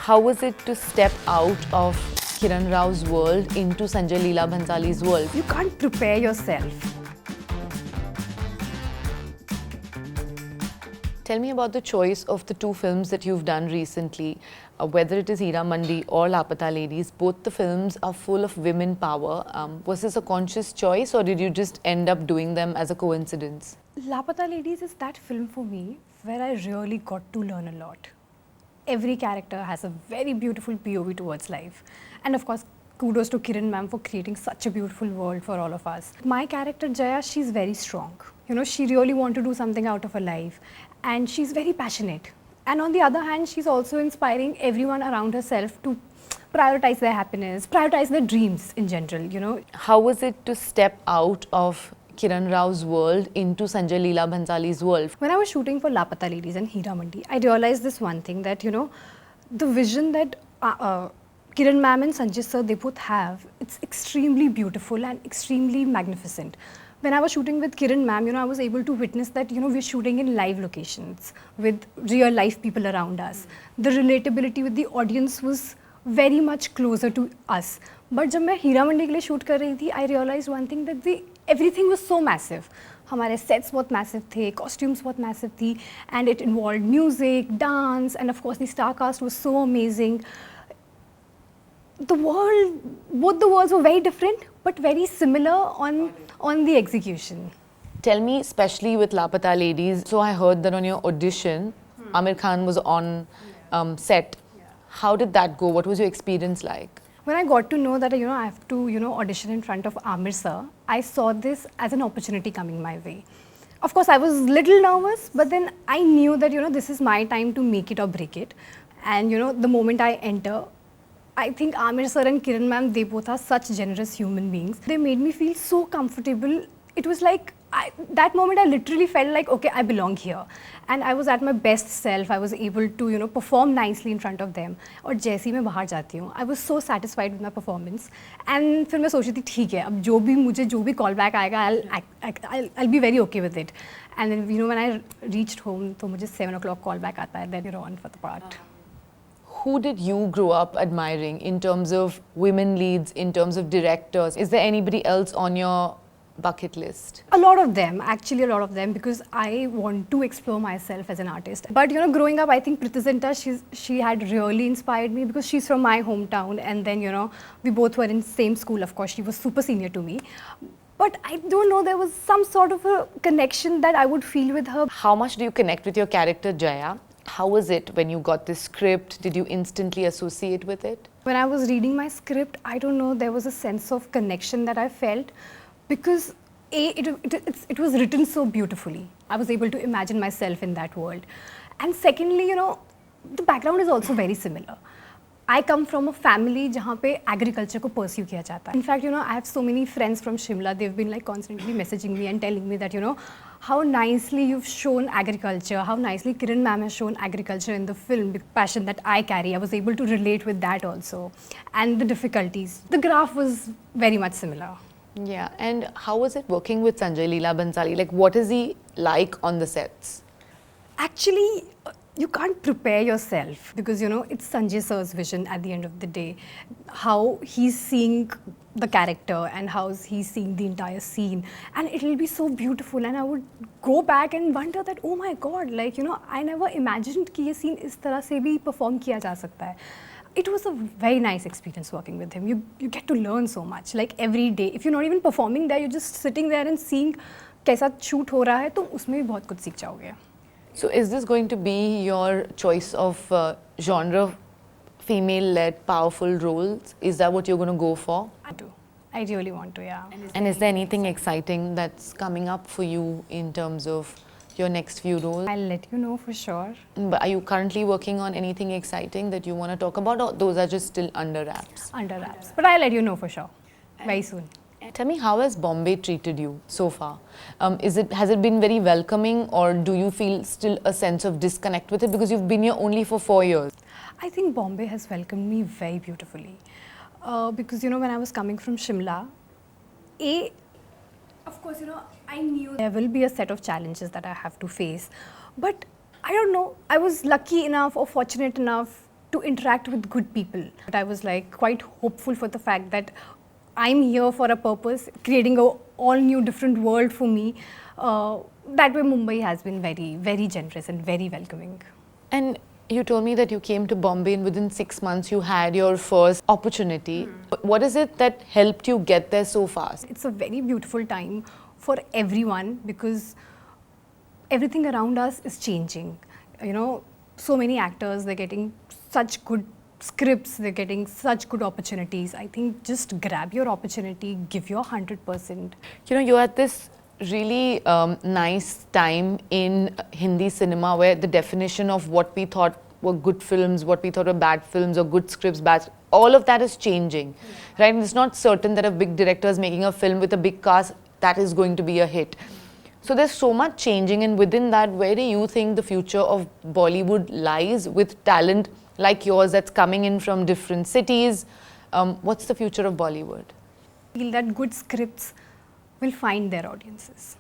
How was it to step out of Kiran Rao's world into Sanjay Leela Bhansali's world? You can't prepare yourself. Tell me about the choice of the two films that you've done recently, whether it is Heeramandi or Laapataa Ladies. Both the films are full of women power. Was this a conscious choice or did you just end up doing them as a coincidence? Laapataa Ladies is that film for me where I really got to learn a lot. Every character has a very beautiful POV towards life. And of course, kudos to Kiran ma'am for creating such a beautiful world for all of us. My character Jaya, she's very strong. You know, she really wants to do something out of her life. And she's very passionate. And on the other hand, she's also inspiring everyone around herself to prioritize their happiness, prioritize their dreams in general, you know. How was it to step out of Kiran Rao's world into Sanjay Leela Bhansali's world? When I was shooting for Laapataa Ladies and Heeramandi, I realized this one thing that, you know, the vision that Kiran ma'am and Sanjay sir, they both have, it's extremely beautiful and extremely magnificent. When I was shooting with Kiran ma'am, you know, I was able to witness that, you know, we're shooting in live locations with real life people around us. The relatability with the audience was very much closer to us. But when I was shooting shoot कर रही थी, I realized one thing that everything was so massive. हमारे sets बहुत massive थे, costumes बहुत massive थी, and it involved music, dance, and of course the star cast was so amazing. Both the worlds were very different, but very similar on the execution. Tell me, especially with Laapataa Ladies, so I heard that on your audition, Amir Khan was on set. How did that go? What was your experience like? When I got to know that, you know, I have to, you know, audition in front of Amir sir, I saw this as an opportunity coming my way. Of course, I was a little nervous, but then I knew that, you know, this is my time to make it or break it. And, you know, the moment I enter, I think Amir sir and Kiran ma'am, they both are such generous human beings. They made me feel so comfortable. It was like, that moment I literally felt like, okay, I belong here. And I was at my best self. I was able to, you know, perform nicely in front of them. और जैसे ही मैं बाहर जाती हूँ, I was so satisfied with my performance. And फिर मैं सोची थी ठीक है, अब जो भी call back आएगा, I'll be very okay with it. And then, you know, when I reached home, तो मुझे 7 o'clock call back आता है, then you're on for the part. Who did you grow up admiring in terms of women leads, in terms of directors? Is there anybody else on your bucket list? A lot of them, actually a lot of them, because I want to explore myself as an artist. But you know, growing up, I think Pratibha Ranta, she had really inspired me because she's from my hometown, and then, you know, we both were in same school. Of course, she was super senior to me. But I don't know, there was some sort of a connection that I would feel with her. How much do you connect with your character Jaya? How was it when you got this script? Did you instantly associate with it? When I was reading my script, I don't know, there was a sense of connection that I felt because it was written so beautifully. I was able to imagine myself in that world. And secondly, you know, the background is also very similar. I come from a family जहाँ पे agriculture को pursue किया जाता है. In fact, you know, I have so many friends from Shimla. They've been like constantly messaging me and telling me that, you know, how nicely you've shown agriculture, how nicely Kiran ma'am has shown agriculture in the film. The passion that I carry, I was able to relate with that also. And the difficulties. The graph was very much similar. Yeah, and how was it working with Sanjay Leela Bhansali? Like, what is he like on the sets? Actually, you can't prepare yourself because, you know, it's Sanjay sir's vision at the end of the day. How he's seeing the character and how he's seeing the entire scene. And it'll be so beautiful. And I would go back and wonder that, oh my God, like, you know, I never imagined कि ये scene इस तरह से भी perform किया जा सकता है. It was a very nice experience working with him. You get to learn so much, like every day. If you're not even performing there, you're just sitting there and seeing कैसा shoot हो रहा है, तो उसमें भी बहुत कुछ सीख जाओगे. So is this going to be your choice of genre, female-led, powerful roles? Is that what you're going to go for? I do. I really want to, yeah. And is there anything exciting that's coming up for you in terms of your next few roles? I'll let you know for sure. But are you currently working on anything exciting that you want to talk about, or those are just still under wraps? Under wraps. But I'll let you know for sure. Very soon. Tell me, how has Bombay treated you so far? Has it been very welcoming, or do you feel still a sense of disconnect with it because you've been here only for 4 years? I think Bombay has welcomed me very beautifully. Because, you know, when I was coming from Shimla, of course, you know, I knew there will be a set of challenges that I have to face. But I don't know, I was lucky enough or fortunate enough to interact with good people. But I was like quite hopeful for the fact that I'm here for a purpose, creating a all new different world for me. That way Mumbai has been very, very generous and very welcoming. And you told me that you came to Bombay and within 6 months you had your first opportunity. What is it that helped you get there so fast? It's a very beautiful time for everyone because everything around us is changing. You know, so many actors, they're getting such good scripts, they're getting such good opportunities. I think just grab your opportunity, give your 100%. You know, you're at this really nice time in Hindi cinema where the definition of what we thought were good films, what we thought were bad films or good scripts, bad, all of that is changing, right? And it's not certain that a big director is making a film with a big cast that is going to be a hit. So there's so much changing, and within that, where do you think the future of Bollywood lies with talent like yours that's coming in from different cities? What's the future of Bollywood? I feel that good scripts will find their audiences.